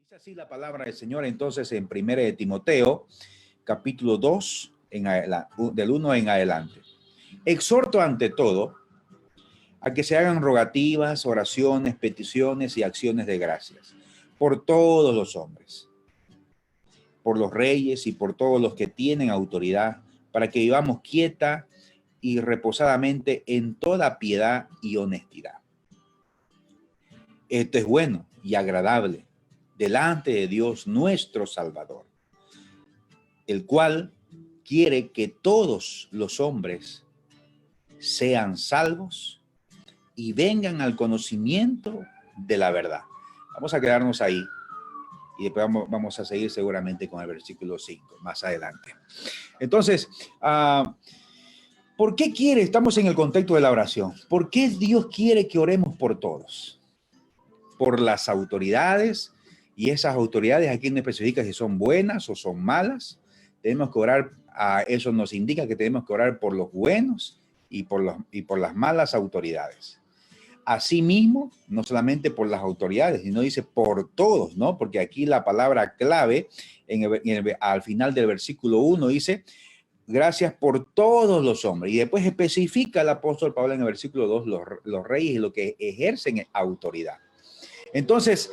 Dice así la palabra del Señor entonces en 1 de Timoteo, capítulo 2, del 1 en adelante. Exhorto ante todo a que se hagan rogativas, oraciones, peticiones y acciones de gracias por todos los hombres, por los reyes y por todos los que tienen autoridad, para que vivamos quieta y reposadamente en toda piedad y honestidad. Esto es bueno y agradable delante de Dios nuestro Salvador, el cual quiere que todos los hombres sean salvos y vengan al conocimiento de la verdad. Vamos a quedarnos ahí y después vamos a seguir seguramente con el versículo 5 más adelante. Entonces, ¿por qué quiere? Estamos en el contexto de la oración. ¿Por qué Dios quiere que oremos por todos? Por las autoridades, y esas autoridades aquí no especifica si son buenas o son malas. Tenemos que orar, eso nos indica que tenemos que orar por los buenos y por las malas autoridades. Asimismo, no solamente por las autoridades, sino dice por todos, ¿no? Porque aquí la palabra clave al final del versículo 1 dice gracias por todos los hombres. Y después especifica el apóstol Pablo en el versículo 2 los reyes y los que ejercen autoridad. Entonces,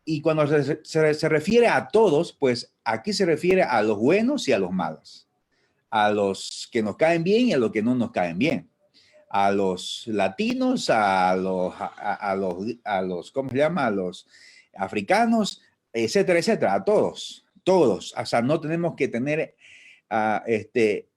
y cuando se refiere a todos, pues aquí se refiere a los buenos y a los malos, a los que nos caen bien y a los que no nos caen bien, a los latinos, a los, ¿cómo se llama? A los africanos, etcétera, etcétera, a todos. O sea, no tenemos que tener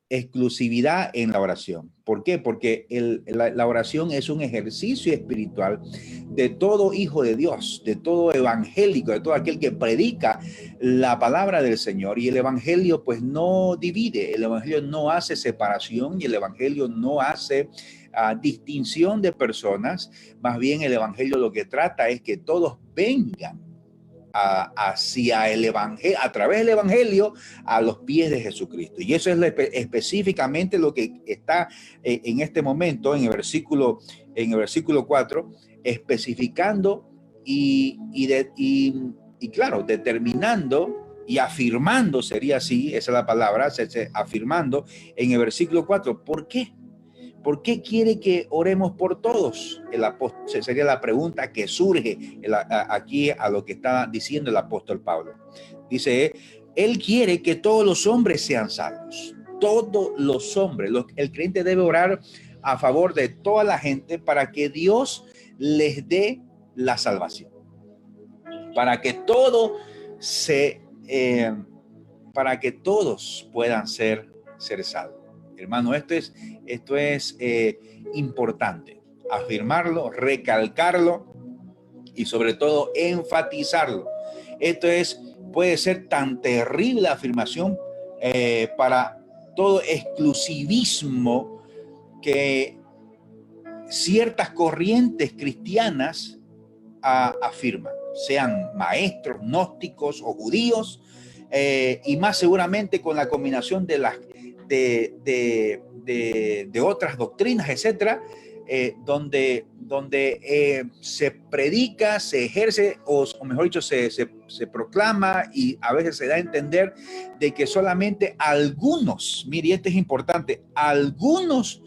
exclusividad en la oración. ¿Por qué? Porque la oración es un ejercicio espiritual de todo hijo de Dios, de todo evangélico, de todo aquel que predica la palabra del Señor. Y el evangelio pues no divide, el evangelio no hace separación y el evangelio no hace distinción de personas. Más bien el evangelio lo que trata es que todos vengan hacia el evangelio, a través del evangelio, a los pies de Jesucristo. Y eso es específicamente lo que está en este momento en el versículo 4, especificando y claro, determinando y afirmando, sería así, esa es la palabra, afirmando en el versículo 4. ¿Por qué? ¿Por qué quiere que oremos por todos? Sería la pregunta que surge aquí a lo que está diciendo el apóstol Pablo. Dice, él quiere que todos los hombres sean salvos. Todos los hombres. El creyente debe orar a favor de toda la gente para que Dios les dé la salvación. Para que para que todos puedan ser salvos. Hermano, esto es importante, afirmarlo, recalcarlo y sobre todo enfatizarlo. Puede ser tan terrible la afirmación para todo exclusivismo que ciertas corrientes cristianas afirman, sean maestros, gnósticos o judíos, y más seguramente con la combinación de otras doctrinas, etcétera, donde se predica, se ejerce, o mejor dicho, se proclama y a veces se da a entender de que solamente algunos, mire, esto es importante, algunos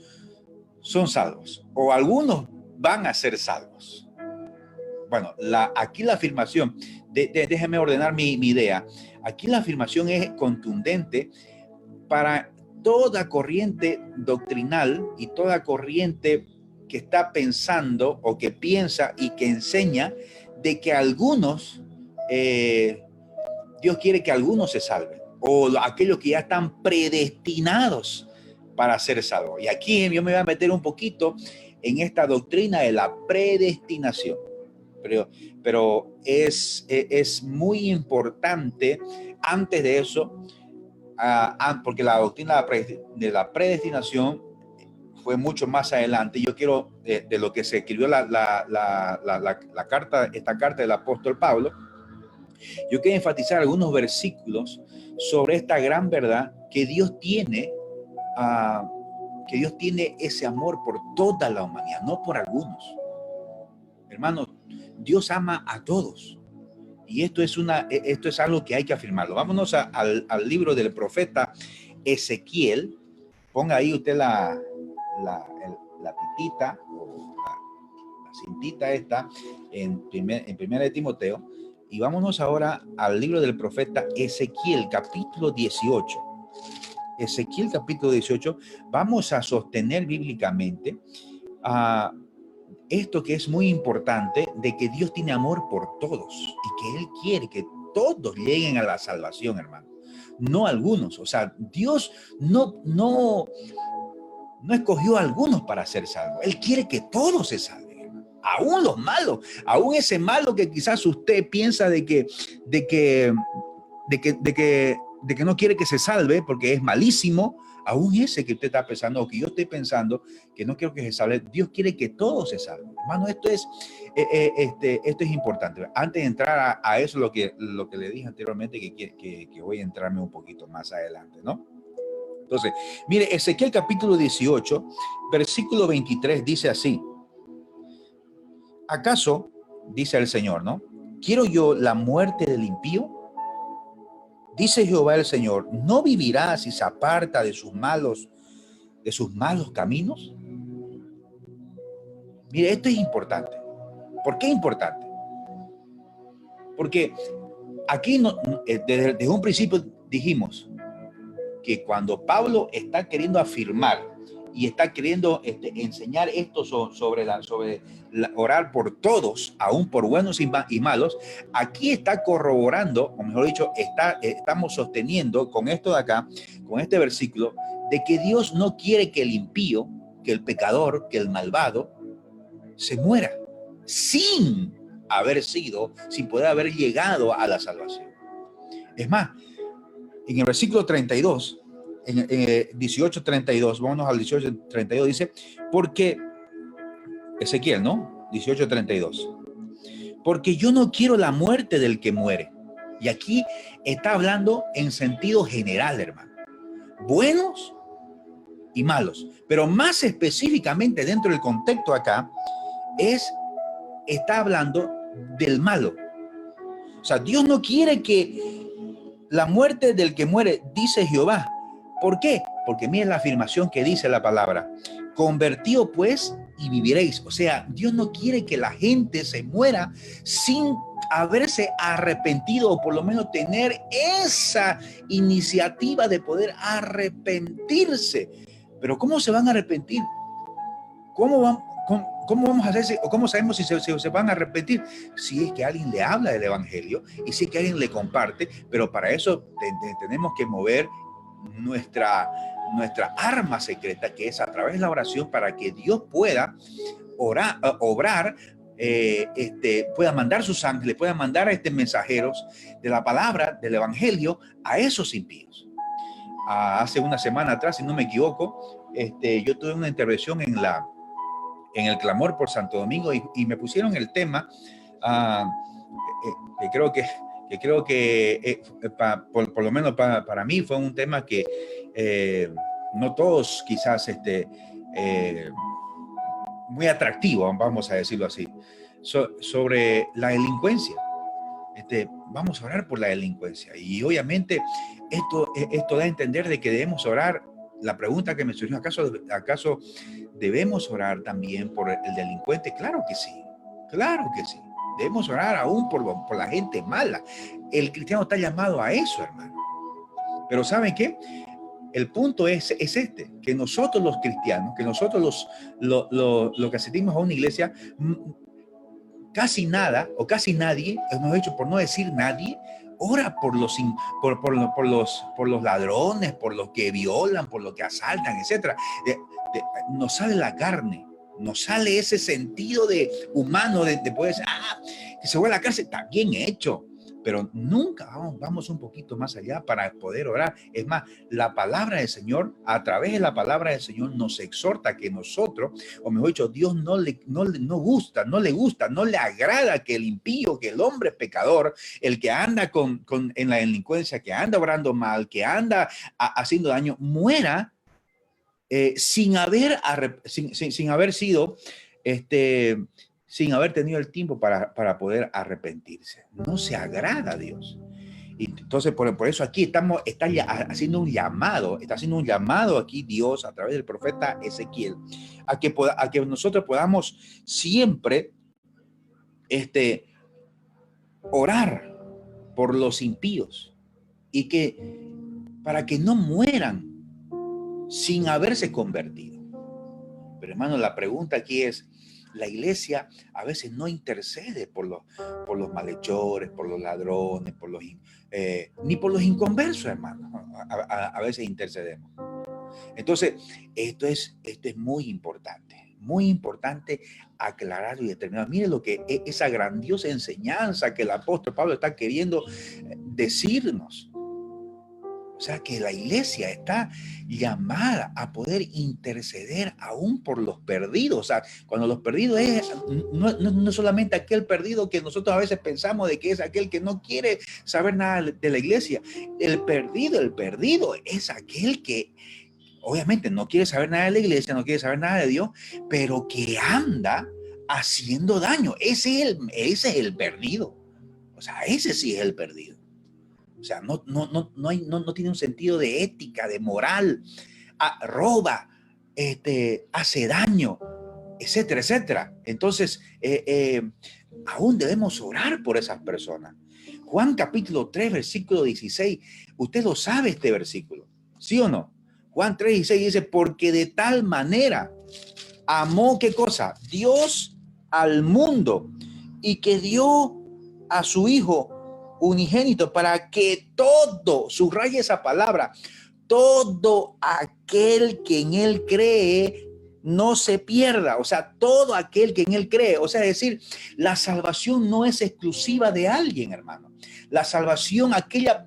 son salvos o algunos van a ser salvos. Bueno, aquí la afirmación, déjeme ordenar mi idea. Aquí la afirmación es contundente para toda corriente doctrinal y toda corriente que está pensando o que piensa y que enseña de que algunos, Dios quiere que algunos se salven, o aquellos que ya están predestinados para ser salvos. Y aquí yo me voy a meter un poquito en esta doctrina de la predestinación. Pero es muy importante antes de eso, porque la doctrina de la predestinación fue mucho más adelante. Yo quiero, de lo que se escribió esta carta del apóstol Pablo, yo quiero enfatizar algunos versículos sobre esta gran verdad que Dios tiene ese amor por toda la humanidad, no por algunos. Hermanos, Dios ama a todos. Y esto es algo que hay que afirmarlo. Vámonos al libro del profeta Ezequiel. Ponga ahí usted la pitita o la cintita esta en primera de Timoteo. Y vámonos ahora al libro del profeta Ezequiel, capítulo 18. Ezequiel, capítulo 18. Vamos a sostener bíblicamente esto que es muy importante, de que Dios tiene amor por todos y que Él quiere que todos lleguen a la salvación, hermano. No algunos. O sea, Dios no escogió a algunos para ser salvos. Él quiere que todos se salven. Aún los malos, aún ese malo que quizás usted piensa de que no quiere que se salve porque es malísimo, aún ese que usted está pensando, o que yo estoy pensando que no quiero que se salve, Dios quiere que todos se salven. Hermano, esto es importante. Antes de entrar a eso, lo que le dije anteriormente, que voy a entrarme un poquito más adelante, ¿no? Entonces, mire, Ezequiel capítulo 18, versículo 23 dice así: ¿acaso, dice el Señor, ¿no? ¿quiero yo la muerte del impío? Dice Jehová el Señor, ¿no vivirá si se aparta de sus malos caminos? Mire, esto es importante. ¿Por qué es importante? Porque aquí desde un principio dijimos que cuando Pablo está queriendo afirmar y está queriendo enseñar esto sobre orar por todos, aún por buenos y malos, aquí está corroborando, o mejor dicho, estamos sosteniendo con esto de acá, con este versículo, de que Dios no quiere que el impío, que el pecador, que el malvado se muera sin poder haber llegado a la salvación. Es más, en el versículo 32, en 18:32, vámonos al 18:32, dice, porque, Ezequiel, ¿no? 18:32, porque yo no quiero la muerte del que muere. Y aquí está hablando en sentido general, hermano. Buenos y malos. Pero más específicamente dentro del contexto acá, está hablando del malo. O sea, Dios no quiere que la muerte del que muere, dice Jehová. ¿Por qué? Porque miren la afirmación que dice la palabra. Convertíos pues y viviréis. O sea, Dios no quiere que la gente se muera sin haberse arrepentido, o por lo menos tener esa iniciativa de poder arrepentirse. Pero ¿cómo se van a arrepentir? ¿Cómo vamos a hacerse, o cómo sabemos si se van a arrepentir? Si es que alguien le habla del evangelio y si es que alguien le comparte, pero para eso tenemos que mover nuestra arma secreta, que es a través de la oración, para que Dios pueda obrar, pueda mandar sus ángeles, pueda mandar mensajeros de la palabra, del evangelio, a esos impíos. Hace una semana atrás, si no me equivoco, yo tuve una intervención en el clamor por Santo Domingo y me pusieron el tema que creo que por lo menos para mí fue un tema que no todos quizás muy atractivo, vamos a decirlo así, sobre la delincuencia. Vamos a orar por la delincuencia, y obviamente esto da a entender de que debemos orar. La pregunta que me surgió, ¿acaso debemos orar también por el delincuente? Claro que sí, debemos orar aún por la gente mala. El cristiano está llamado a eso, hermano. Pero ¿saben qué? El punto es que nosotros los cristianos, que nosotros los que asistimos a una iglesia, casi nada o casi nadie, hemos hecho, por no decir nadie, ora por los ladrones, por los que violan, por los que asaltan, etc. Nos sale la carne, nos sale ese sentido de humano de poder decir, que se va a la cárcel, está bien hecho. Pero nunca vamos un poquito más allá para poder orar. Es más, la palabra del Señor, a través de la palabra del Señor, nos exhorta que nosotros, o mejor dicho, Dios no le gusta, no le agrada que el impío, que el hombre pecador, el que anda en la delincuencia, que anda obrando mal, que anda haciendo daño, muera sin haber sido sin haber tenido el tiempo para poder arrepentirse. No se agrada a Dios. Y entonces, por eso aquí está haciendo un llamado, está haciendo un llamado aquí Dios a través del profeta Ezequiel, a que nosotros podamos siempre orar por los impíos y para que no mueran sin haberse convertido. Pero hermano, la pregunta aquí es, la iglesia a veces no intercede por los malhechores, por los ladrones, ni por los inconversos, hermano. A veces intercedemos. Entonces, esto es muy importante aclararlo y determinar. Mire lo que es esa grandiosa enseñanza que el apóstol Pablo está queriendo decirnos. O sea, que la iglesia está llamada a poder interceder aún por los perdidos. O sea, cuando los perdidos no solamente aquel perdido que nosotros a veces pensamos de que es aquel que no quiere saber nada de la iglesia. El perdido es aquel que obviamente no quiere saber nada de la iglesia, no quiere saber nada de Dios, pero que anda haciendo daño. Ese es el perdido. O sea, ese sí es el perdido. O sea, no tiene un sentido de ética, de moral, roba, hace daño, etcétera, etcétera. Entonces, aún debemos orar por esas personas. Juan capítulo 3, versículo 16. Usted lo sabe este versículo, ¿sí o no? Juan 3, 16 dice, porque de tal manera amó, ¿qué cosa? Dios al mundo, y que dio a su Hijo unigénito para que todo, subraya esa palabra, todo aquel que en él cree no se pierda. O sea, todo aquel que en él cree. O sea, es decir, la salvación no es exclusiva de alguien, hermano. La salvación, aquella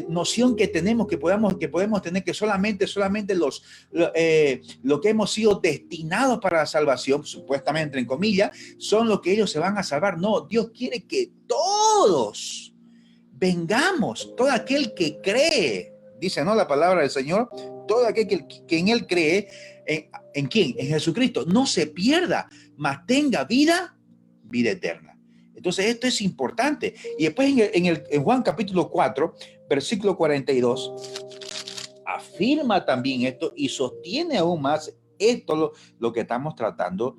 noción que tenemos, que podemos tener, que solamente lo que hemos sido destinados para la salvación, supuestamente en comillas, son los que ellos se van a salvar. No, Dios quiere que todos vengamos, todo aquel que cree, dice, ¿no? La palabra del Señor, todo aquel que en él cree, ¿en quién? En Jesucristo, no se pierda, mas tenga vida eterna. Entonces esto es importante. Y después en Juan capítulo 4, versículo 42, afirma también esto y sostiene aún más esto lo que estamos tratando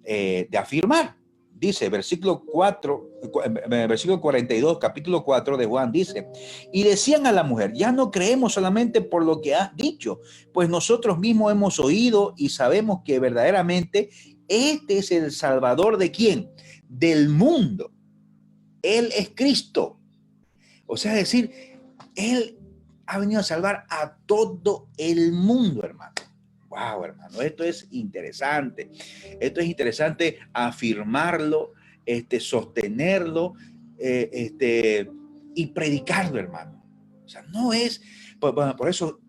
de afirmar. Dice, versículo 42, capítulo 4 de Juan, dice, y decían a la mujer, ya no creemos solamente por lo que has dicho, pues nosotros mismos hemos oído y sabemos que verdaderamente este es el Salvador ¿de quién? Del mundo. Él es Cristo. O sea, es decir, Él ha venido a salvar a todo el mundo, hermano. Wow, hermano, esto es interesante. Esto es interesante afirmarlo, sostenerlo, y predicarlo, hermano. O sea, no es, por eso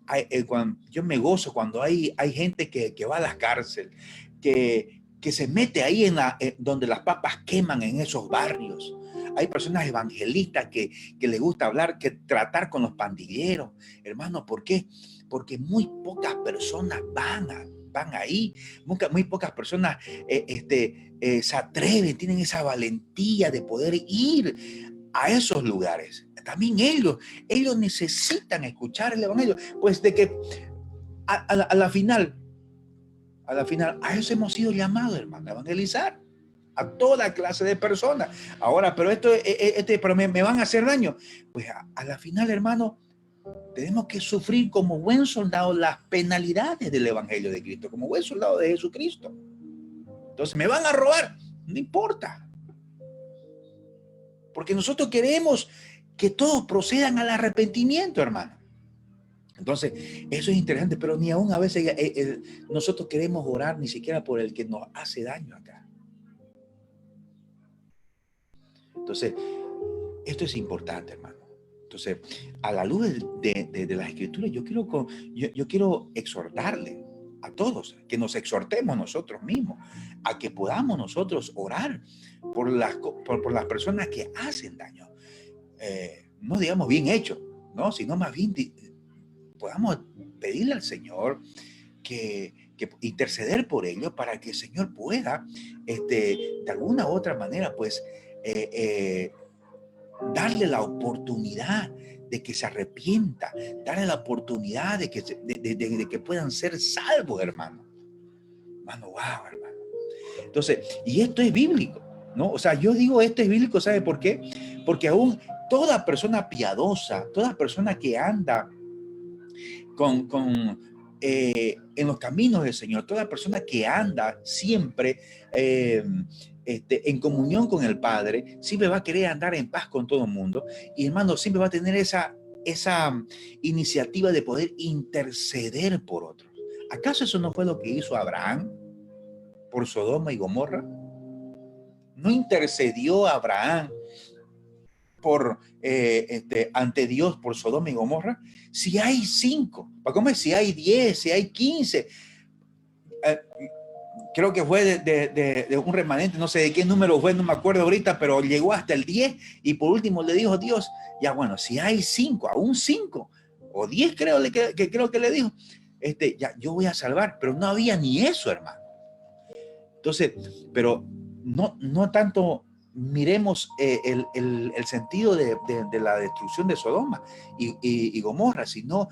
yo me gozo cuando hay gente que va a la cárcel, que se mete ahí donde las papas queman en esos barrios. Hay personas evangelistas que les gusta hablar, que tratar con los pandilleros. Hermano, ¿por qué? Porque muy pocas personas van ahí, muy pocas personas se atreven, tienen esa valentía de poder ir a esos lugares. También ellos necesitan escuchar el evangelio, pues de que a la final, a eso hemos sido llamados, hermano, a evangelizar a toda clase de personas. Ahora, pero pero me van a hacer daño. Pues a la final, hermano, tenemos que sufrir como buen soldado las penalidades del evangelio de Cristo, como buen soldado de Jesucristo. Entonces, ¿me van a robar? No importa. Porque nosotros queremos que todos procedan al arrepentimiento, hermano. Entonces, eso es interesante, pero ni aún a veces nosotros queremos orar ni siquiera por el que nos hace daño acá. Entonces, esto es importante, hermano. Entonces, a la luz de las Escrituras, yo quiero exhortarle a todos, que nos exhortemos nosotros mismos, a que podamos nosotros orar por las personas que hacen daño. No digamos bien hecho, ¿no? Sino más bien podamos pedirle al Señor que que interceder por ellos para que el Señor pueda, de alguna u otra manera, pues, darle la oportunidad de que se arrepienta, darle la oportunidad de que, de que puedan ser salvos, hermano. Hermano, wow, hermano. Entonces, y esto es bíblico, ¿no? O sea, yo digo esto es bíblico, ¿sabe por qué? Porque aún toda persona piadosa, toda persona que anda en los caminos del Señor, toda persona que anda siempre en comunión con el Padre, siempre va a querer andar en paz con todo el mundo. Y hermano, siempre va a tener esa iniciativa de poder interceder por otros. ¿Acaso eso no fue lo que hizo Abraham por Sodoma y Gomorra? ¿No intercedió Abraham ante Dios por Sodoma y Gomorra? Si hay 5, para comer, si hay 10, si hay 15, creo que fue de un remanente, no sé de qué número fue, no me acuerdo ahorita, pero llegó hasta el 10 y por último le dijo Dios, ya bueno, si hay 5, aún 5 o 10 creo que le dijo, ya yo voy a salvar, pero no había ni eso, hermano. Entonces, pero no tanto miremos el sentido de la destrucción de Sodoma y Gomorra, sino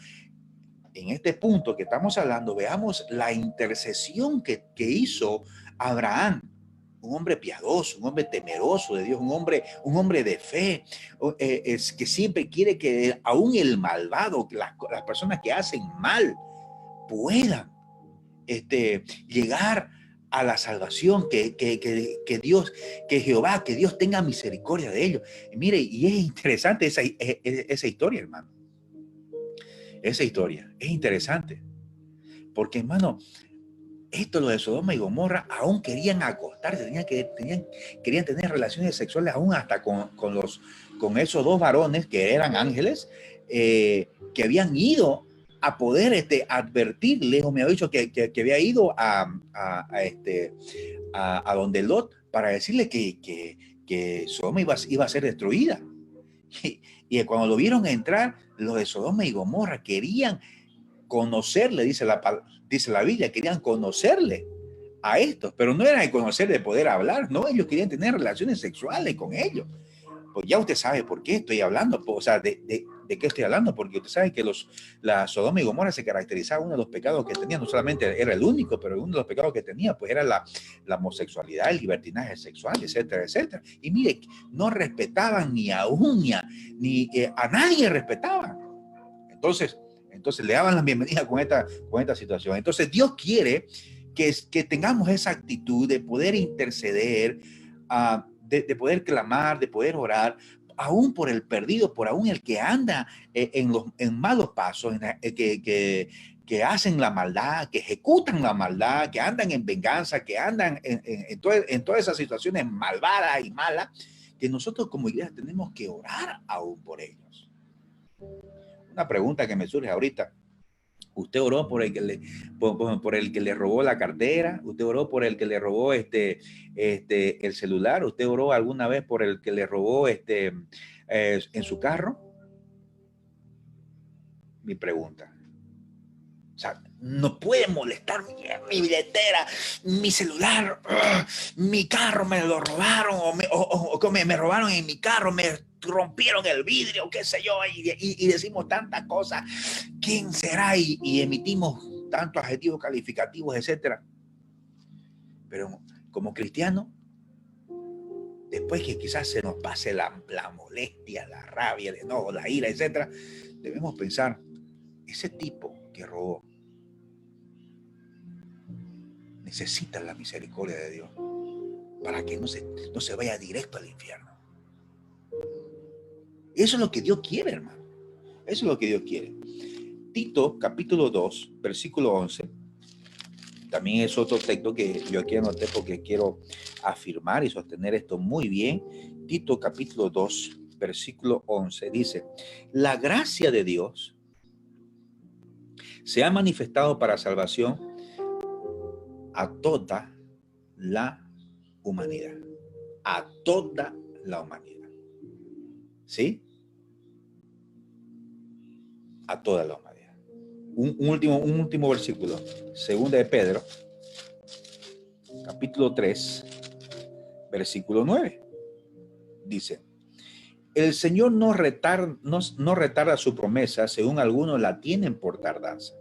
en este punto que estamos hablando, veamos la intercesión que hizo Abraham, un hombre piadoso, un hombre temeroso de Dios, un hombre de fe, es que siempre quiere que aún el malvado, las personas que hacen mal, puedan llegar a la salvación, que Dios, que Jehová, que Dios tenga misericordia de ellos. Y mire, y es interesante esa historia, hermano. Esa historia es interesante. Porque, hermano, esto, lo de Sodoma y Gomorra, aún querían acostarse, querían tener relaciones sexuales aún hasta con esos 2 varones que eran ángeles, que habían ido a poder advertirle, o me ha dicho que había ido a donde Lot para decirle que Sodoma iba a ser destruida. Y cuando lo vieron entrar, los de Sodoma y Gomorra querían conocerle, dice la Biblia, querían conocerle a estos, pero no era de conocer, de poder hablar, no, ellos querían tener relaciones sexuales con ellos. Pues ya usted sabe por qué estoy hablando, o sea, de qué estoy hablando, porque usted sabe que la Sodoma y Gomorra se caracterizaba, uno de los pecados que tenía, no solamente era el único, pero uno de los pecados que tenía, pues era la homosexualidad, el libertinaje sexual, etcétera, etcétera. Y mire, no respetaban ni a uña, ni a nadie respetaban. Entonces le daban la bienvenida con esta situación. Entonces Dios quiere que tengamos esa actitud de poder interceder, de poder clamar, de poder orar, aún por el perdido, por aún el que anda en malos pasos, que hacen la maldad, que ejecutan la maldad, que andan en venganza, que andan en todas esas situaciones malvadas y malas, que nosotros como iglesia tenemos que orar aún por ellos. Una pregunta que me surge ahorita. ¿Usted oró por el que le robó la cartera? ¿Usted oró por el que le robó el celular? ¿Usted oró alguna vez por el que le robó en su carro? Mi pregunta. O sea, no puede molestar mi billetera, mi celular, mi carro me lo robaron, o me robaron en mi carro, me rompieron el vidrio, qué sé yo, y decimos tantas cosas. ¿Quién será? Y emitimos tantos adjetivos calificativos, etcétera. Pero como cristiano, después que quizás se nos pase la molestia, la rabia, el enojo, la ira, etcétera, debemos pensar, ese tipo que robó necesita la misericordia de Dios para que no se vaya directo al infierno. Eso es lo que Dios quiere, hermano. Eso es lo que Dios quiere. Tito, capítulo 2, versículo 11. También es otro texto que yo aquí anoté porque quiero afirmar y sostener esto muy bien. Tito, capítulo 2, versículo 11, dice: la gracia de Dios se ha manifestado para salvación a toda la humanidad. A toda la humanidad. ¿Sí? A toda la humanidad. Un último versículo. Segunda de Pedro, capítulo 3, versículo 9. Dice: el Señor no retarda su promesa, según algunos la tienen por tardanza.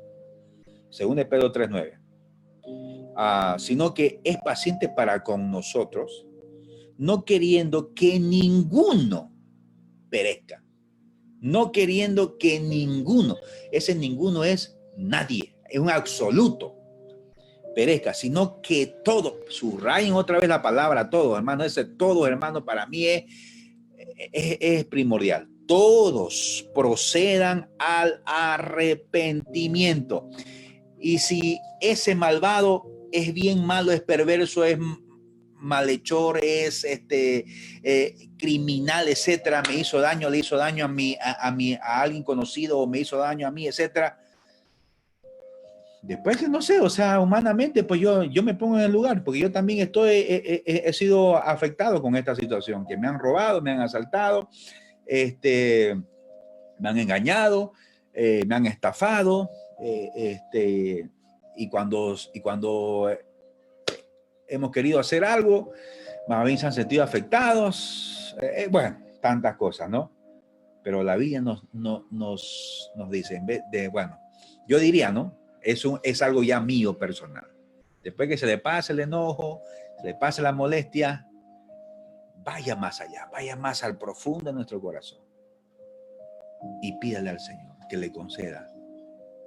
Según de Pedro 3:9. Sino que es paciente para con nosotros, no queriendo que ninguno perezca. No queriendo que ninguno, ese ninguno es nadie, es un absoluto, perezca, sino que todo, subrayen otra vez la palabra todo, hermano, ese todo, hermano, para mí es primordial. Todos procedan al arrepentimiento. Y si ese malvado es bien malo, es perverso, es malhechor, es criminal, etcétera, me hizo daño, le hizo daño a alguien conocido, o me hizo daño a mí, etcétera. Después que no sé, o sea, humanamente, pues yo me pongo en el lugar, porque yo también he sido afectado con esta situación, que me han robado, me han asaltado, me han engañado, me han estafado, y cuando hemos querido hacer algo, más bien se han sentido afectados, bueno, tantas cosas, ¿no? Pero la Biblia nos dice, en vez de, bueno, yo diría, ¿no? Es algo ya mío personal. Después que se le pase el enojo, se le pase la molestia, vaya más allá, vaya más al profundo de nuestro corazón y pídale al Señor que le conceda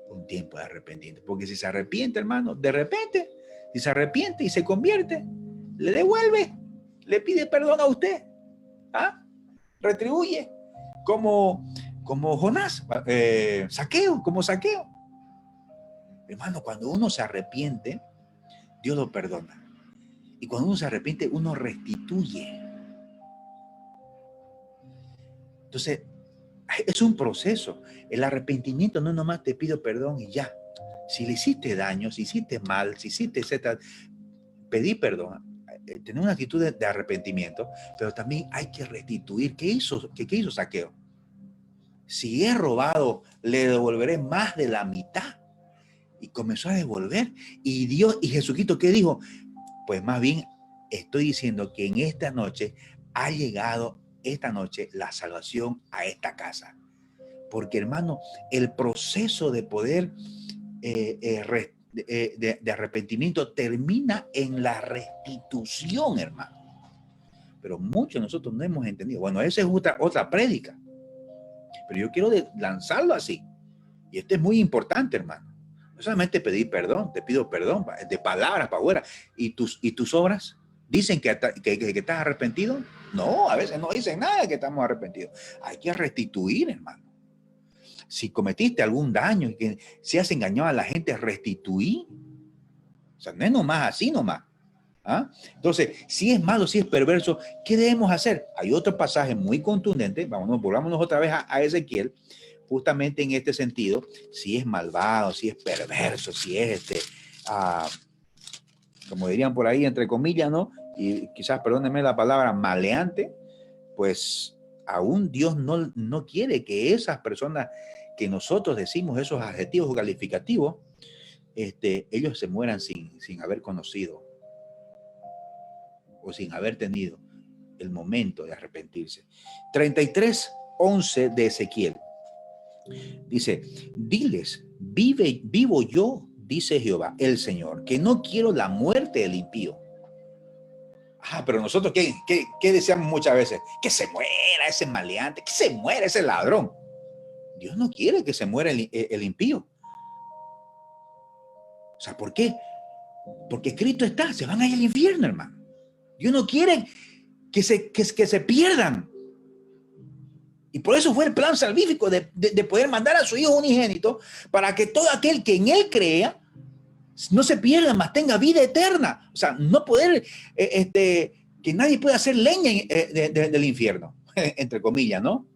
un tiempo de arrepentimiento. Porque si se arrepiente, hermano, de repente, si se arrepiente y se convierte, le devuelve, le pide perdón a usted, retribuye, como Jonás, como Zaqueo. Hermano, cuando uno se arrepiente, Dios lo perdona. Y cuando uno se arrepiente, uno restituye. Entonces, es un proceso. El arrepentimiento no nomás te pido perdón y ya. Si le hiciste daño, si hiciste mal, si hiciste etcétera, pedí perdón. Tener una actitud de arrepentimiento, pero también hay que restituir. ¿Qué hizo Zaqueo? Si he robado, le devolveré más de la mitad. Y comenzó a devolver. Y Dios y Jesucristo, ¿qué dijo? Pues más bien estoy diciendo que en esta noche ha llegado la salvación a esta casa. Porque, hermano, el proceso de poder de arrepentimiento termina en la restitución, hermano. Pero muchos de nosotros no hemos entendido. Bueno, esa es otra prédica. Pero yo quiero lanzarlo así. Y esto es muy importante, hermano. No solamente pedir perdón, te pido perdón, de palabras para afuera. ¿Y tus obras dicen que estás arrepentido? No, a veces no dicen nada de que estamos arrepentidos. Hay que restituir, hermano. Si cometiste algún daño, que si has engañado a la gente, restituir. O sea, no es nomás así nomás. Entonces, si es malo, si es perverso, ¿qué debemos hacer? Hay otro pasaje muy contundente. Volvámonos otra vez a Ezequiel. Justamente en este sentido, si es malvado, si es perverso, si es como dirían por ahí, entre comillas, ¿no? Y quizás, perdónenme la palabra, maleante, pues aún Dios no quiere que esas personas que nosotros decimos esos adjetivos calificativos, ellos se mueran sin haber conocido o sin haber tenido el momento de arrepentirse. 33:11 de Ezequiel. Dice, diles, vivo yo, dice Jehová, el Señor, que no quiero la muerte del impío. Pero nosotros, ¿qué deseamos muchas veces? Que se muera ese maleante, que se muera ese ladrón. Dios no quiere que se muera el impío. O sea, ¿por qué? Porque escrito está, se van a ir al infierno, hermano. Dios no quiere que se pierdan. Y por eso fue el plan salvífico de poder mandar a su Hijo unigénito para que todo aquel que en Él crea no se pierda, mas tenga vida eterna. O sea, no poder, que nadie pueda hacer leña del infierno, entre comillas, ¿no?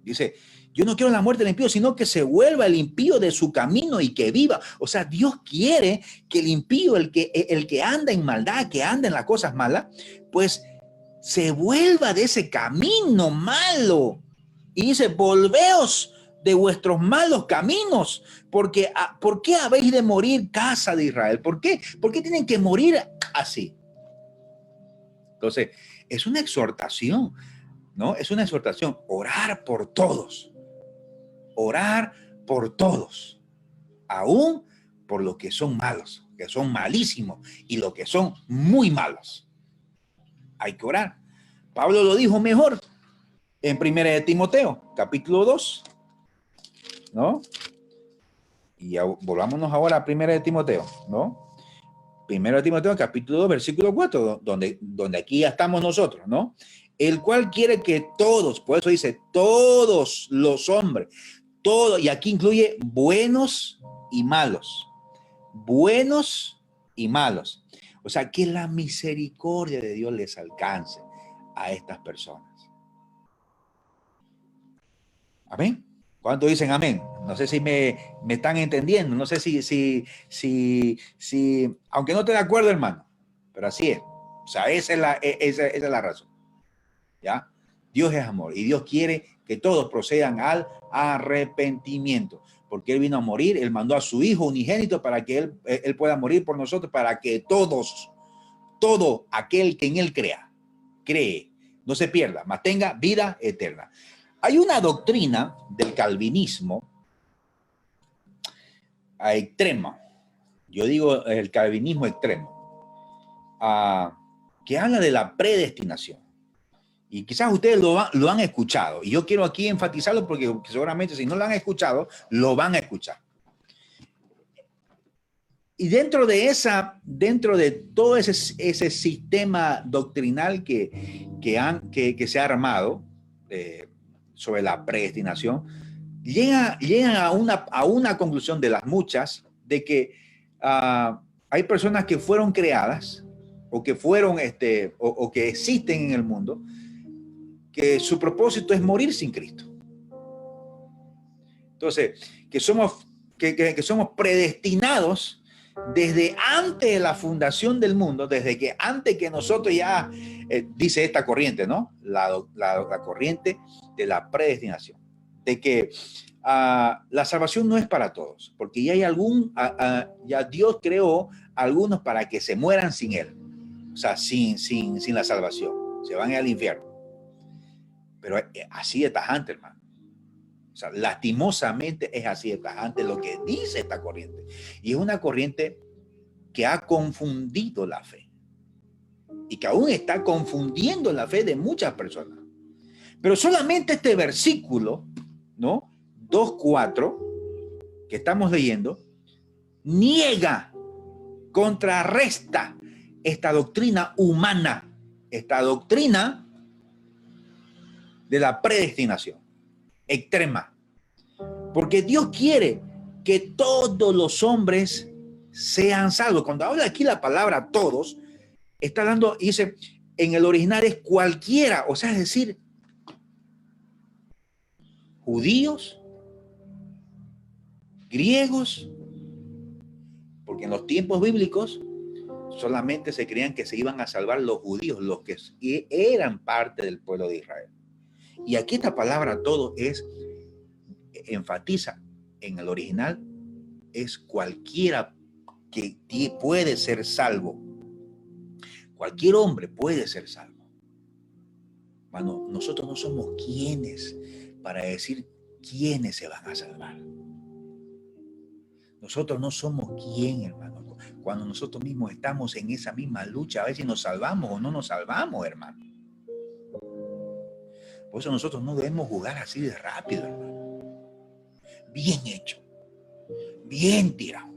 Dice, yo no quiero la muerte del impío, sino que se vuelva el impío de su camino y que viva. O sea, Dios quiere que el impío, el que anda en maldad, que anda en las cosas malas, pues se vuelva de ese camino malo. Y dice, volveos de vuestros malos caminos, porque ¿por qué habéis de morir, casa de Israel? ¿Por qué? ¿Por qué tienen que morir así? Entonces, es una exhortación, ¿no? Es una exhortación, orar por todos, orar por todos, aún por los que son malos, que son malísimos, y los que son muy malos. Hay que orar. Pablo lo dijo mejor en 1 de Timoteo, capítulo 2, ¿no? Y volvámonos ahora a 1 de Timoteo, ¿no? 1 de Timoteo, capítulo 2, versículo 4, donde aquí ya estamos nosotros, ¿no? El cual quiere que todos, por eso dice, todos los hombres, todos, y aquí incluye buenos y malos, buenos y malos. O sea, que la misericordia de Dios les alcance a estas personas. Amén. ¿Cuántos dicen amén? No sé si me están entendiendo, no sé si, aunque no esté de acuerdo, hermano, pero así es. O sea, esa es la razón. ¿Ya? Dios es amor y Dios quiere que todos procedan al arrepentimiento, porque Él vino a morir, Él mandó a su Hijo unigénito para que Él pueda morir por nosotros, para que todo aquel que en Él cree, no se pierda, mas tenga vida eterna. Hay una doctrina del calvinismo extrema, yo digo el calvinismo extremo, que habla de la predestinación. Y quizás ustedes lo han escuchado. Y yo quiero aquí enfatizarlo porque seguramente si no lo han escuchado, lo van a escuchar. Y dentro de todo ese sistema doctrinal que se ha armado sobre la predestinación, llegan a una conclusión de las muchas, de que hay personas que fueron creadas o que fueron o que existen en el mundo, que su propósito es morir sin Cristo. Entonces, que somos predestinados desde antes de la fundación del mundo, desde que antes que nosotros ya, dice esta corriente, ¿no? La corriente de la predestinación, de que la salvación no es para todos, porque ya hay ya Dios creó algunos para que se mueran sin Él, o sea, sin la salvación, se van al infierno. Pero así de tajante, hermano. O sea, lastimosamente es así de tajante lo que dice esta corriente. Y es una corriente que ha confundido la fe. Y que aún está confundiendo la fe de muchas personas. Pero solamente este versículo, ¿no? 2:4, que estamos leyendo, niega, contrarresta esta doctrina humana, esta doctrina de la predestinación extrema, porque Dios quiere que todos los hombres sean salvos. Cuando habla aquí la palabra todos, está dando, dice, en el original es cualquiera, o sea, es decir, judíos, griegos, porque en los tiempos bíblicos solamente se creían que se iban a salvar los judíos, los que eran parte del pueblo de Israel. Y aquí esta palabra todo enfatiza en el original, es cualquiera que puede ser salvo. Cualquier hombre puede ser salvo. Bueno, nosotros no somos quienes para decir quiénes se van a salvar. Nosotros no somos quién, hermano. Cuando nosotros mismos estamos en esa misma lucha, a ver si nos salvamos o no nos salvamos, hermano. Por eso nosotros no debemos jugar así de rápido, hermano. Bien hecho, bien tirado,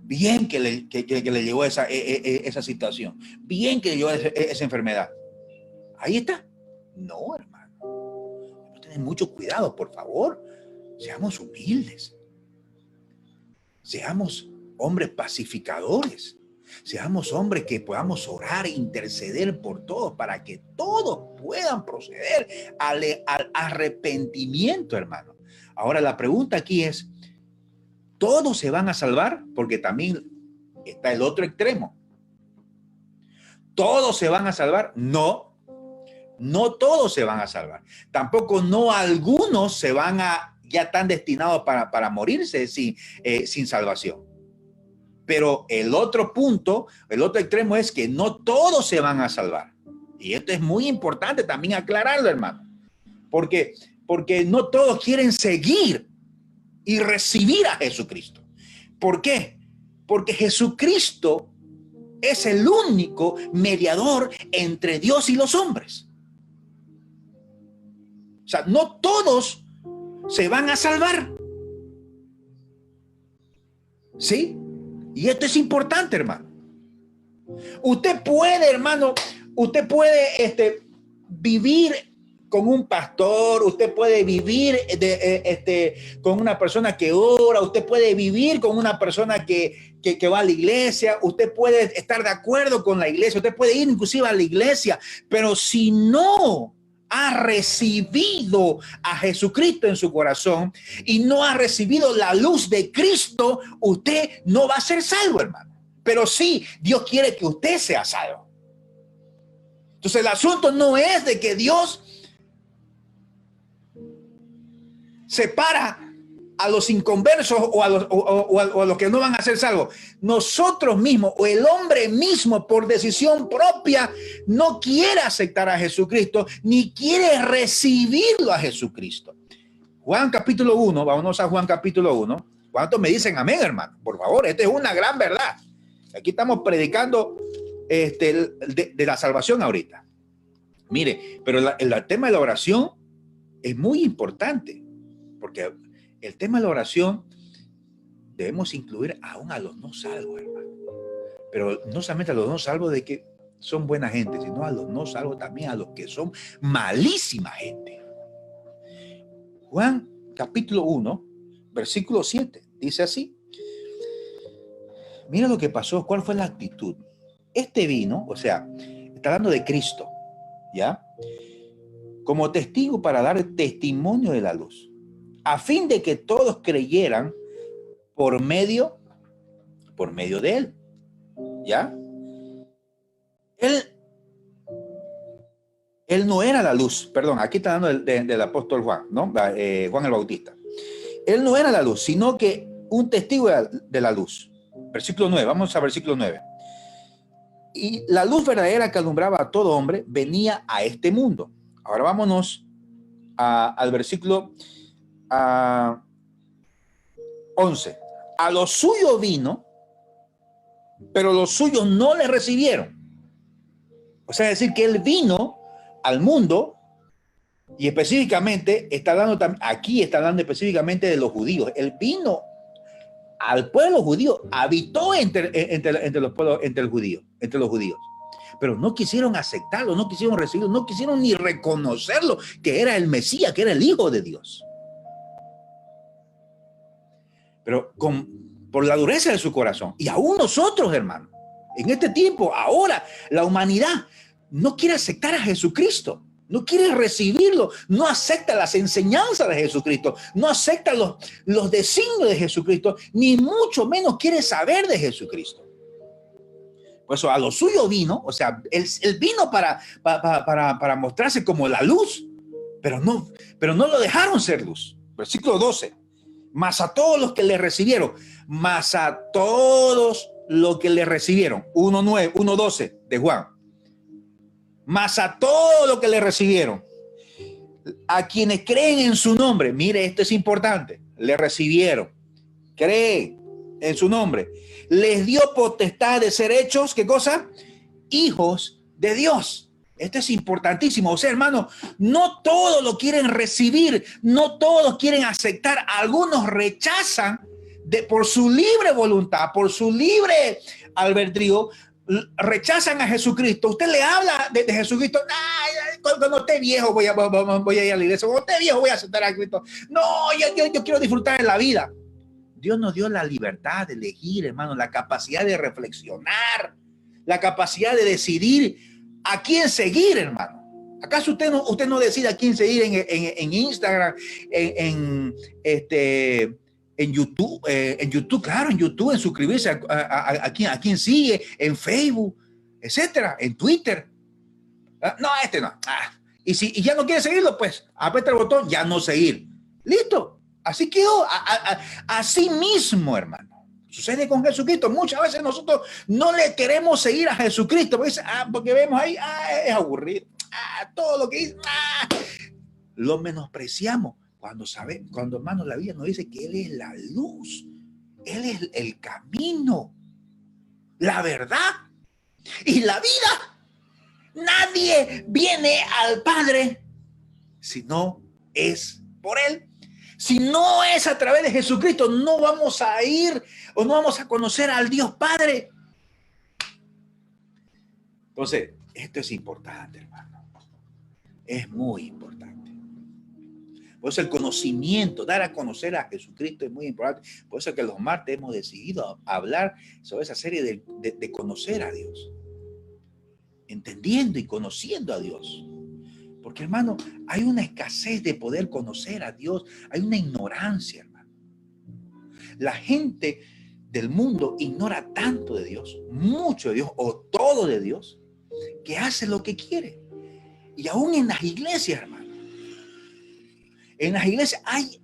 bien que le llegó esa situación, bien que le llegó esa enfermedad. Ahí está. No, hermano. Debemos tener mucho cuidado, por favor. Seamos humildes. Seamos hombres pacificadores. Seamos hombres que podamos orar e interceder por todos para que todos puedan proceder al arrepentimiento, hermano. Ahora la pregunta aquí es, ¿todos se van a salvar? Porque también está el otro extremo. ¿Todos se van a salvar? No, no todos se van a salvar. Tampoco no algunos se van a ya están destinados para morirse sin salvación. Pero el otro punto, el otro extremo es que no todos se van a salvar. Y esto es muy importante también aclararlo, hermano. Porque no todos quieren seguir y recibir a Jesucristo. ¿Por qué? Porque Jesucristo es el único mediador entre Dios y los hombres. O sea, no todos se van a salvar. ¿Sí? Y esto es importante, hermano. Usted puede, hermano, vivir con un pastor, usted puede vivir con una persona que ora, usted puede vivir con una persona que va a la iglesia, usted puede estar de acuerdo con la iglesia, usted puede ir inclusive a la iglesia, pero si no ha recibido a Jesucristo en su corazón y no ha recibido la luz de Cristo, usted no va a ser salvo, hermano. Pero sí, Dios quiere que usted sea salvo. Entonces el asunto no es de que Dios separa a los inconversos o a los que no van a ser salvos. Nosotros mismos o el hombre mismo por decisión propia no quiere aceptar a Jesucristo ni quiere recibirlo a Jesucristo. Juan capítulo 1, vámonos a Juan capítulo 1. ¿Cuántos me dicen amén, hermano? Por favor, esta es una gran verdad. Aquí estamos predicando de la salvación ahorita. Mire, pero el tema de la oración es muy importante, porque el tema de la oración debemos incluir aún a los no salvos, hermano. Pero no solamente a los no salvos de que son buena gente, sino a los no salvos también a los que son malísima gente. Juan capítulo 1, versículo 7, dice así. Mira lo que pasó, cuál fue la actitud. Este vino, o sea, está hablando de Cristo, ¿ya? Como testigo para dar testimonio de la luz, a fin de que todos creyeran por medio de él, ¿ya? Él no era la luz, perdón, aquí está hablando del apóstol Juan, ¿no? Juan el Bautista. Él no era la luz, sino que un testigo de la luz. Versículo 9, vamos a versículo 9. Y la luz verdadera que alumbraba a todo hombre venía a este mundo. Ahora vámonos al versículo 11. A los suyos vino, pero los suyos no le recibieron. O sea, es decir, que él vino al mundo y específicamente aquí está hablando específicamente de los judíos. Él vino al pueblo judío, habitó entre los judíos, pero no quisieron aceptarlo, no quisieron recibirlo, no quisieron ni reconocerlo, que era el Mesías, que era el Hijo de Dios. Pero por la dureza de su corazón, y aún nosotros, hermano, en este tiempo, ahora, la humanidad no quiere aceptar a Jesucristo. No quiere recibirlo, no acepta las enseñanzas de Jesucristo, no acepta los designios de Jesucristo, ni mucho menos quiere saber de Jesucristo. Por eso a lo suyo vino, o sea, él vino para mostrarse como la luz, pero no lo dejaron ser luz. Versículo 12. Mas a todos los que le recibieron, 1:12 de Juan. Mas a todos los que le recibieron, a quienes creen en su nombre, mire, esto es importante, le recibieron, creen en su nombre, les dio potestad de ser hechos, ¿qué cosa? Hijos de Dios. Esto es importantísimo. O sea, hermano, no todos lo quieren recibir, no todos quieren aceptar, algunos rechazan por su libre voluntad, por su libre albedrío, rechazan a Jesucristo. Usted le habla de Jesucristo. Cuando esté viejo voy a ir a la iglesia. Cuando esté viejo voy a aceptar a Cristo. No, yo quiero disfrutar de la vida. Dios nos dio la libertad de elegir, hermano, la capacidad de reflexionar, la capacidad de decidir a quién seguir, hermano. ¿Acaso usted no decide a quién seguir en Instagram, en YouTube, claro, en YouTube, en suscribirse a quién sigue, en Facebook, etcétera, en Twitter? No. Y ya no quiere seguirlo, pues aprieta el botón, ya no seguir. Listo. Así quedó, así mismo, hermano. Sucede con Jesucristo. Muchas veces nosotros no le queremos seguir a Jesucristo. Porque vemos ahí, es aburrido. Todo lo que dice, lo menospreciamos. Cuando hermano la Biblia nos dice que Él es la luz. Él es el camino, la verdad y la vida. Nadie viene al Padre si no es por Él. Si no es a través de Jesucristo, no vamos a ir o no vamos a conocer al Dios Padre. Entonces, esto es importante, hermano. Es muy importante. Por eso el conocimiento, dar a conocer a Jesucristo es muy importante. Por eso que los martes hemos decidido hablar sobre esa serie de conocer a Dios. Entendiendo y conociendo a Dios. Porque, hermano, hay una escasez de poder conocer a Dios. Hay una ignorancia, hermano. La gente del mundo ignora tanto de Dios, mucho de Dios o todo de Dios, que hace lo que quiere. Y aún en las iglesias, hermano. En las iglesias hay,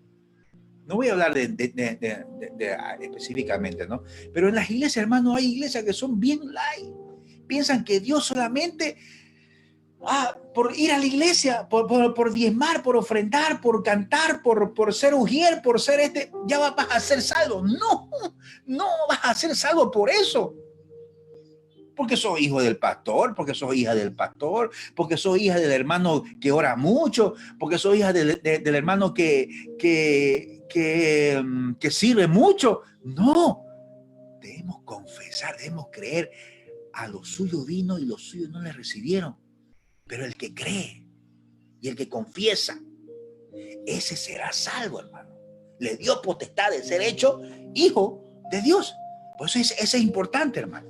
no voy a hablar específicamente, ¿no? Pero en las iglesias, hermano, hay iglesias que son bien light. Piensan que Dios solamente... por ir a la iglesia, por diezmar, por ofrendar, por cantar, por ser ujier, por ser ya vas a ser salvo. No vas a ser salvo por eso. Porque sos hijo del pastor, porque sos hija del pastor, porque sos hija del hermano que ora mucho, porque sos hija del hermano que sirve mucho. No, debemos confesar, debemos creer. A los suyos vino y los suyos no le recibieron. Pero el que cree y el que confiesa, ese será salvo, hermano. Le dio potestad de ser hecho hijo de Dios. Por eso eso es importante, hermano.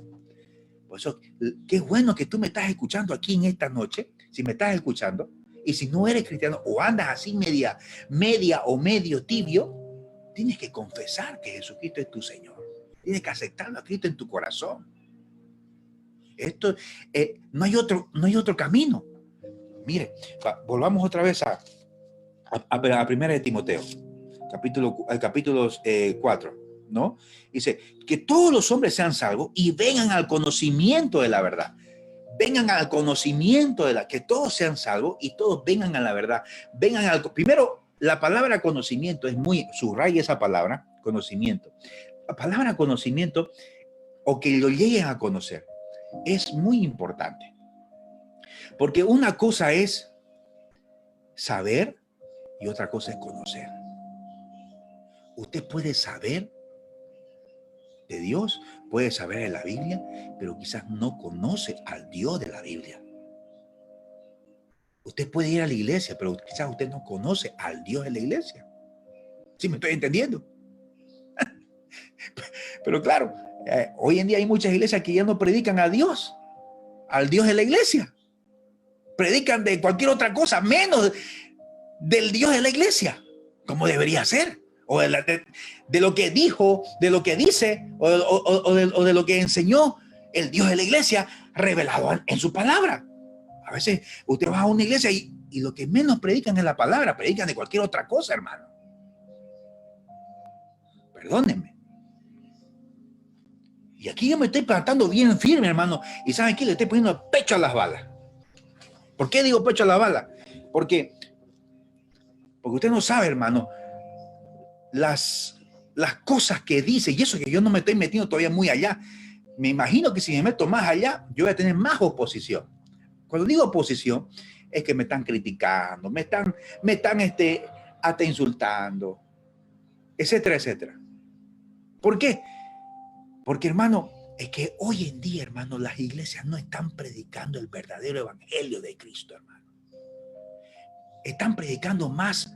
Por eso, qué bueno que tú me estás escuchando aquí en esta noche. Si me estás escuchando, y si no eres cristiano o andas así media o medio tibio, tienes que confesar que Jesucristo es tu Señor. Tienes que aceptarlo a Cristo en tu corazón. Esto, no hay otro camino. Mire, volvamos otra vez a 1 de Timoteo, capítulo 4, ¿no? Dice, que todos los hombres sean salvos y vengan al conocimiento de la verdad. Vengan al conocimiento que todos sean salvos y todos vengan a la verdad. Primero, la palabra conocimiento es subraya esa palabra, conocimiento. La palabra conocimiento, o que lo lleguen a conocer, es muy importante. Porque una cosa es saber y otra cosa es conocer. Usted puede saber de Dios, puede saber de la Biblia, pero quizás no conoce al Dios de la Biblia. Usted puede ir a la iglesia, pero quizás usted no conoce al Dios de la iglesia. ¿Sí me estoy entendiendo? Pero claro, hoy en día hay muchas iglesias que ya no predican a Dios, al Dios de la iglesia. Predican de cualquier otra cosa, menos del Dios de la iglesia, como debería ser. O de lo que dijo, de lo que dice, o de lo que enseñó el Dios de la iglesia revelado en su palabra. A veces usted va a una iglesia y lo que menos predican es la palabra, predican de cualquier otra cosa, hermano. Perdónenme. Y aquí yo me estoy plantando bien firme, hermano. Y ¿saben qué? Le estoy poniendo pecho a las balas. ¿Por qué digo pecho a las balas? Porque usted no sabe, hermano, las cosas que dice, y eso que yo no me estoy metiendo todavía muy allá. Me imagino que si me meto más allá, yo voy a tener más oposición. Cuando digo oposición, es que me están criticando, me están hasta insultando, etcétera, etcétera. ¿Por qué? Porque, hermano, es que hoy en día, hermano, las iglesias no están predicando el verdadero evangelio de Cristo, hermano. Están predicando más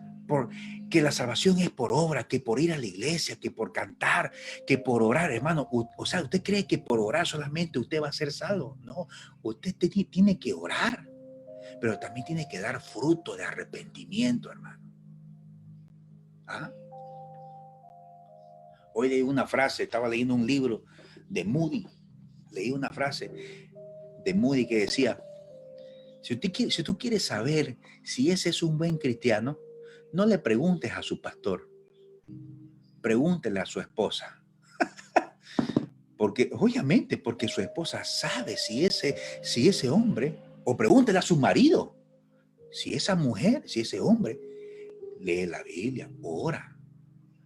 que la salvación es por obra, que por ir a la iglesia, que por cantar, que por orar, hermano. O sea, ¿usted cree que por orar solamente usted va a ser salvo? No, usted tiene que orar, pero también tiene que dar fruto de arrepentimiento, hermano. ¿Ah? Hoy leí una frase, estaba leyendo un libro de Moody, leí una frase de Moody que decía, si tú quieres saber si ese es un buen cristiano, no le preguntes a su pastor, pregúntele a su esposa. Porque, obviamente, porque su esposa sabe si ese hombre, o pregúntele a su marido, si esa mujer, si ese hombre lee la Biblia, ora,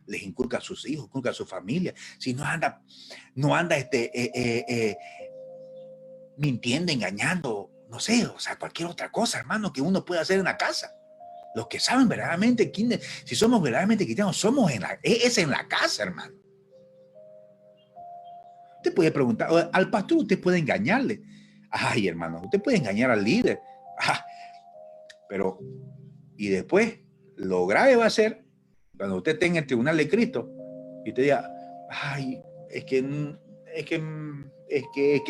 les inculca a sus hijos, inculca a su familia, si no anda mintiendo, engañando, no sé, o sea, cualquier otra cosa, hermano, que uno pueda hacer en la casa. Los que saben verdaderamente si somos verdaderamente cristianos, es en la casa, hermano. Usted puede preguntar, al pastor usted puede engañarle. Ay, hermano, usted puede engañar al líder. Pero, y después, lo grave va a ser cuando usted esté en el tribunal de Cristo y usted diga, ay, es que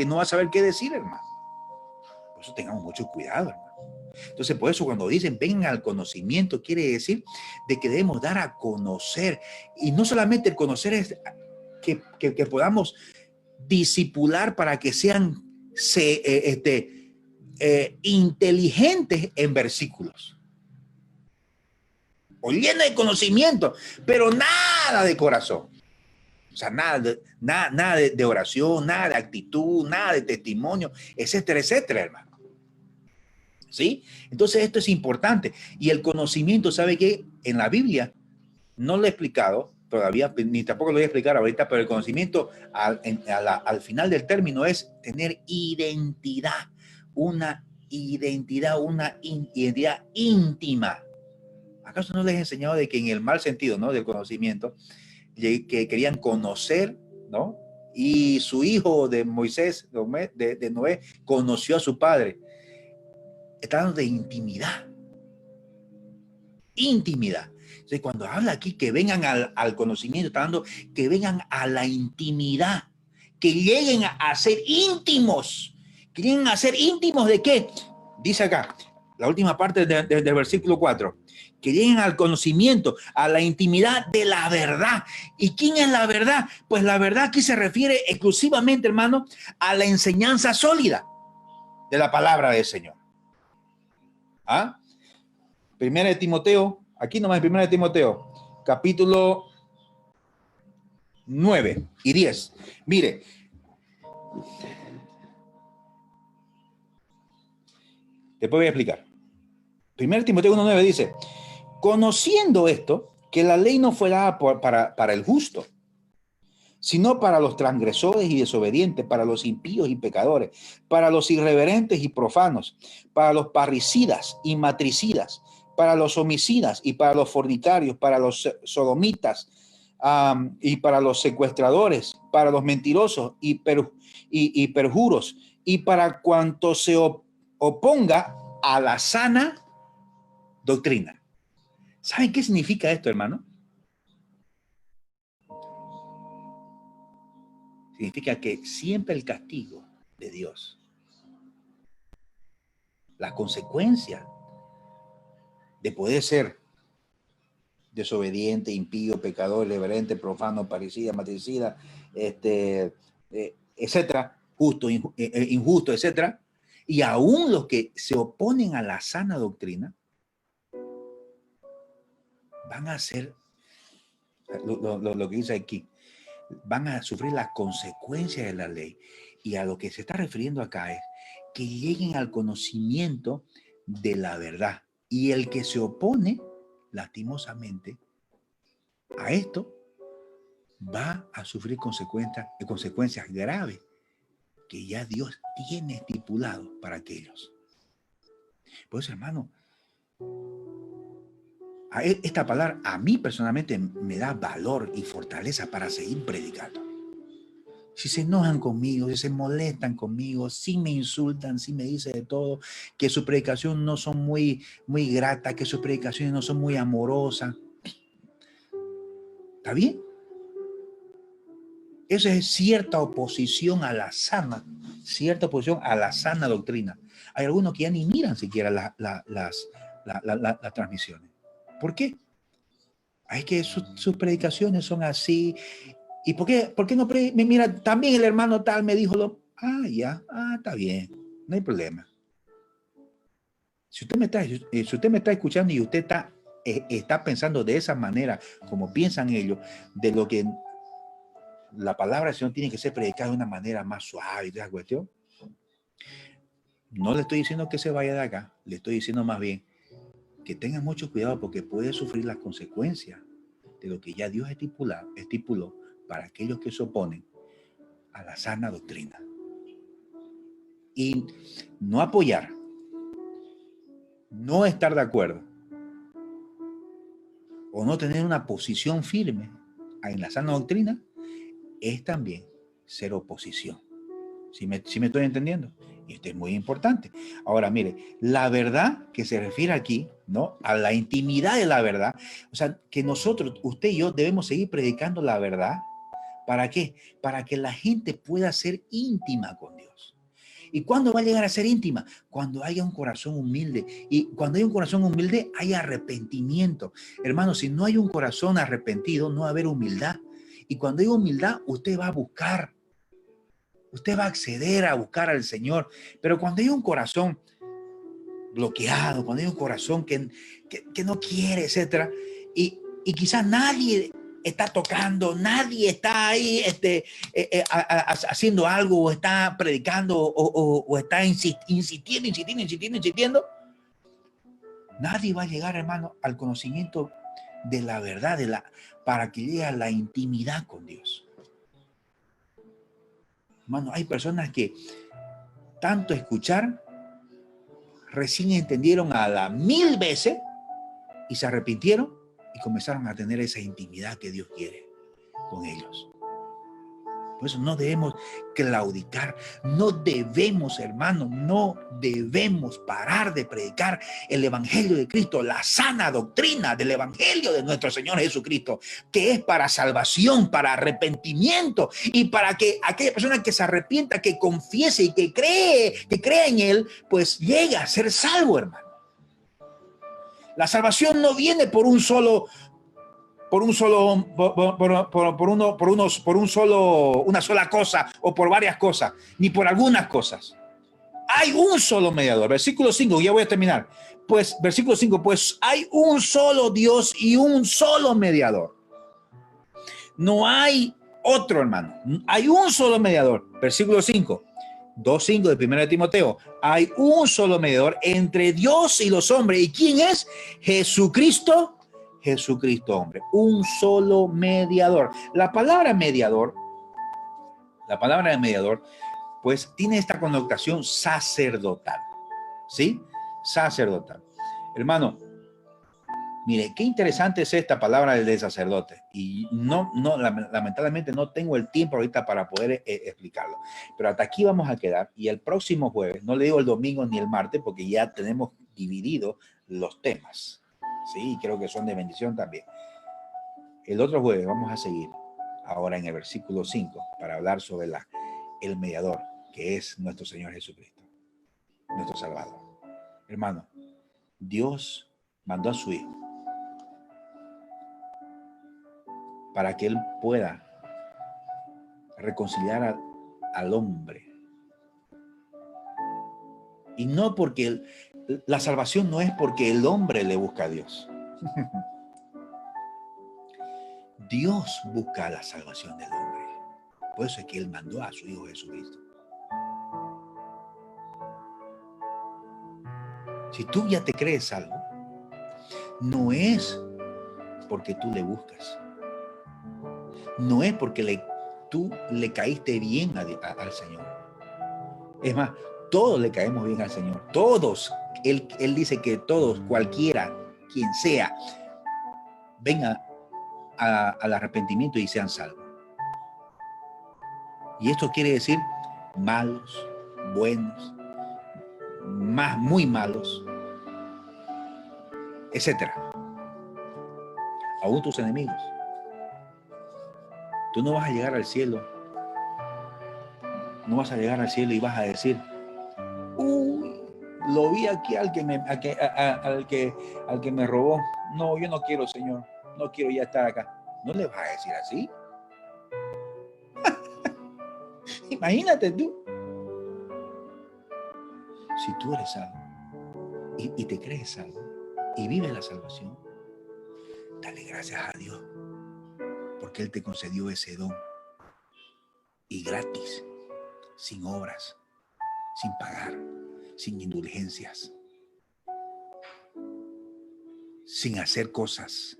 no va a saber qué decir, hermano. Por eso tengamos mucho cuidado, hermano. Entonces, por eso cuando dicen vengan al conocimiento, quiere decir de que debemos dar a conocer. Y no solamente el conocer es que podamos discipular para que sean inteligentes en versículos. O llenos de conocimiento, pero nada de corazón. O sea, nada de oración, nada de actitud, nada de testimonio, etcétera, etcétera, hermano. ¿Sí? Entonces esto es importante. Y el conocimiento, ¿sabe qué? En la Biblia, no lo he explicado todavía, ni tampoco lo voy a explicar ahorita, pero el conocimiento al final del término es tener identidad, una identidad íntima. ¿Acaso no les he enseñado de que en el mal sentido, ¿no?, del conocimiento, que querían conocer, ¿no? Y su hijo de Moisés, de Noé, conoció a su padre. Está hablando de intimidad. Intimidad. Entonces, cuando habla aquí que vengan al conocimiento, está hablando que vengan a la intimidad, que lleguen a ser íntimos. ¿Que lleguen a ser íntimos de qué? Dice acá, la última parte del versículo 4. Que lleguen al conocimiento, a la intimidad de la verdad. ¿Y quién es la verdad? Pues la verdad aquí se refiere exclusivamente, hermano, a la enseñanza sólida de la palabra del Señor. ¿Ah? Primera de Timoteo, aquí nomás, Primera de Timoteo, capítulo 9 y 10. Mire, después voy a explicar. Primera de Timoteo 1:9 dice, conociendo esto, que la ley no fue dada para el justo, sino para los transgresores y desobedientes, para los impíos y pecadores, para los irreverentes y profanos, para los parricidas y matricidas, para los homicidas y para los fornicarios, para los sodomitas y para los secuestradores, para los mentirosos y perjuros, y para cuanto se oponga a la sana doctrina. ¿Saben qué significa esto, hermano? Significa que siempre el castigo de Dios, la consecuencia de poder ser desobediente, impío, pecador, irreverente, profano, parricida, matricida, etcétera, justo, injusto, etcétera, y aún los que se oponen a la sana doctrina van a ser lo que dice aquí, van a sufrir las consecuencias de la ley. Y a lo que se está refiriendo acá es que lleguen al conocimiento de la verdad. Y el que se opone, lastimosamente, a esto, va a sufrir consecuencias graves que ya Dios tiene estipulado para aquellos. Por eso, hermano, esta palabra a mí personalmente me da valor y fortaleza para seguir predicando. Si se enojan conmigo, si se molestan conmigo, si me insultan, si me dicen de todo, que sus predicaciones no son muy gratas, que sus predicaciones no son muy amorosas, ¿está bien? Eso es cierta oposición a la sana doctrina. Hay algunos que ya ni miran siquiera las transmisiones. ¿Por qué? Es que sus predicaciones son así. ¿Y por qué no mira, también el hermano tal me dijo está bien, no hay problema. Si usted me está escuchando y usted está está pensando de esa manera, como piensan ellos, de lo que la palabra del Señor tiene que ser predicada de una manera más suave, ¿de esa cuestión? No le estoy diciendo que se vaya de acá, le estoy diciendo más bien que tenga mucho cuidado porque puede sufrir las consecuencias de lo que ya Dios estipuló para aquellos que se oponen a la sana doctrina. Y no apoyar, no estar de acuerdo o no tener una posición firme en la sana doctrina es también ser oposición. ¿Sí me estoy entendiendo? Y esto es muy importante. Ahora, mire, la verdad que se refiere aquí, ¿no? A la intimidad de la verdad. O sea, que nosotros, usted y yo, debemos seguir predicando la verdad. ¿Para qué? Para que la gente pueda ser íntima con Dios. ¿Y cuándo va a llegar a ser íntima? Cuando haya un corazón humilde. Y cuando hay un corazón humilde, hay arrepentimiento. Hermano, si no hay un corazón arrepentido, no va a haber humildad. Y cuando hay humildad, usted va a buscar. Usted va a acceder a buscar al Señor. Pero cuando hay un corazón bloqueado, cuando hay un corazón que no quiere, etcétera, y quizás nadie está tocando, nadie está ahí haciendo algo, o está predicando, o está insistiendo, nadie va a llegar, hermano, al conocimiento de la verdad, para que llegue a la intimidad con Dios. Hermano, hay personas que tanto escuchar, recién entendieron a la 1000 veces y se arrepintieron y comenzaron a tener esa intimidad que Dios quiere con ellos. Por eso no debemos claudicar, no debemos, hermano, no debemos parar de predicar el evangelio de Cristo, la sana doctrina del evangelio de nuestro Señor Jesucristo, que es para salvación, para arrepentimiento y para que aquella persona que se arrepienta, que confiese y que crea en Él, pues llegue a ser salvo, hermano. La salvación no viene por una sola cosa o por varias cosas, ni por algunas cosas. Hay un solo mediador. Versículo 5, ya voy a terminar. Pues, versículo 5, pues hay un solo Dios y un solo mediador. No hay otro, hermano. Hay un solo mediador. Versículo 5. 2:5 de 1 Timoteo. Hay un solo mediador entre Dios y los hombres. ¿Y quién es? Jesucristo. Jesucristo, hombre. Un solo mediador. La palabra mediador, pues tiene esta connotación sacerdotal. ¿Sí? Sacerdotal. Hermano, mire, qué interesante es esta palabra de sacerdote. Y lamentablemente no tengo el tiempo ahorita para poder explicarlo. Pero hasta aquí vamos a quedar. Y el próximo jueves, no le digo el domingo ni el martes, porque ya tenemos dividido los temas. Sí, creo que son de bendición también. El otro jueves vamos a seguir ahora en el versículo 5 para hablar sobre el mediador, que es nuestro Señor Jesucristo, nuestro Salvador. Hermano, Dios mandó a su Hijo para que Él pueda reconciliar al hombre. Y no porque la salvación no es porque el hombre le busca a Dios. Dios busca la salvación del hombre. Por eso es que Él mandó a su Hijo Jesucristo. Si tú ya te crees salvo, no es porque tú le buscas. No es porque tú le caíste bien al Señor. Es más, todos le caemos bien al Señor. Todos. Él dice que todos, cualquiera, quien sea, venga al arrepentimiento y sean salvos. Y esto quiere decir malos, buenos, muy malos, etcétera. Aún tus enemigos. Tú no vas a llegar al cielo. No vas a llegar al cielo y vas a decir, uy, lo vi aquí al que me robó. No, yo no quiero, Señor. No quiero ya estar acá. No le vas a decir así. Imagínate tú. Si tú eres salvo y te crees salvo y vives la salvación, Dale gracias a Dios porque Él te concedió ese don y gratis, sin obras, sin pagar, sin indulgencias, sin hacer cosas,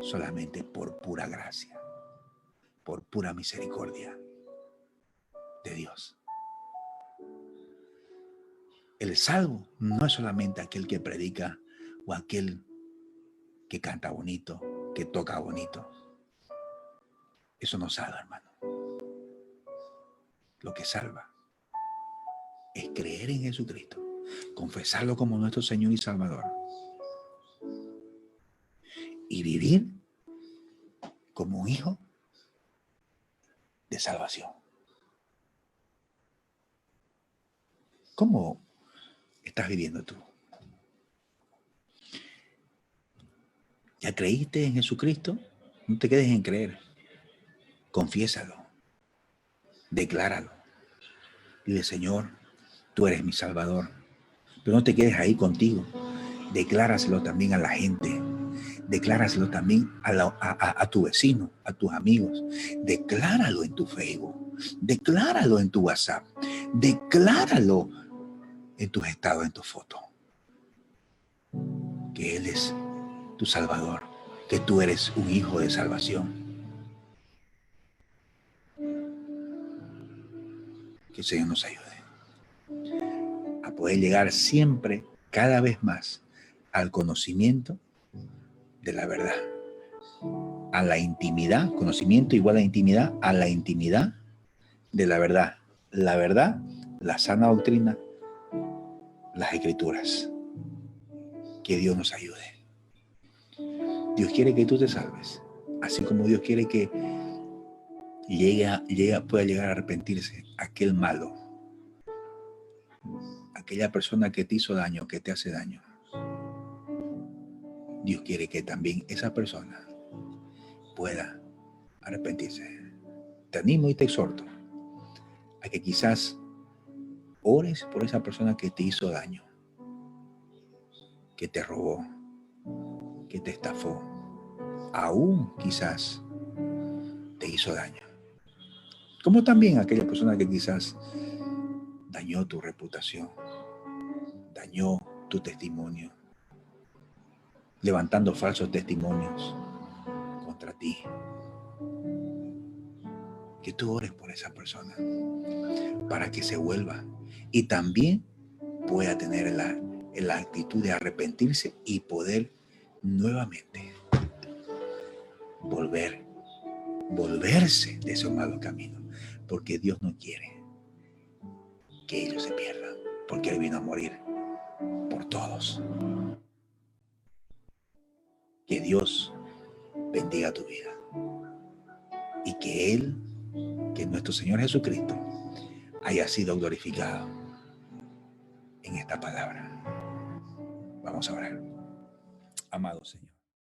solamente por pura gracia, por pura misericordia de Dios. El salvo no es solamente aquel que predica o aquel que canta bonito, que toca bonito. Eso no salva, hermano. Lo que salva es creer en Jesucristo, confesarlo como nuestro Señor y Salvador y vivir como un hijo de salvación. ¿Cómo estás viviendo tú? ¿Ya creíste en Jesucristo? No te quedes en creer. Confiésalo. Decláralo. Dile, Señor, tú eres mi Salvador. Pero no te quedes ahí contigo. Decláraselo también a la gente. Decláraselo también a tu vecino, a tus amigos. Decláralo en tu Facebook. Decláralo en tu WhatsApp. Decláralo en tus estados, en tu foto. Que Él es tu Salvador. Que tú eres un hijo de salvación. Que el Señor nos ayude a poder llegar siempre, cada vez más, al conocimiento de la verdad, a la intimidad, conocimiento igual a intimidad, a la intimidad de la verdad, la sana doctrina, las escrituras. Que Dios nos ayude. Dios quiere que tú te salves, así como Dios quiere que pueda llegar a arrepentirse aquel malo, aquella persona que te hizo daño, que te hace daño. Dios quiere que también esa persona pueda arrepentirse. Te animo y te exhorto a que quizás ores por esa persona que te hizo daño, que te robó, que te estafó, aún quizás te hizo daño. Como también aquella persona que quizás dañó tu reputación, dañó tu testimonio, levantando falsos testimonios contra ti. Que tú ores por esa persona para que se vuelva y también pueda tener la actitud de arrepentirse y poder nuevamente volverse de ese malo camino, porque Dios no quiere que ellos se pierdan, porque Él vino a morir por todos. Que Dios bendiga tu vida y que nuestro Señor Jesucristo haya sido glorificado en esta palabra. Vamos a orar. Amado Señor,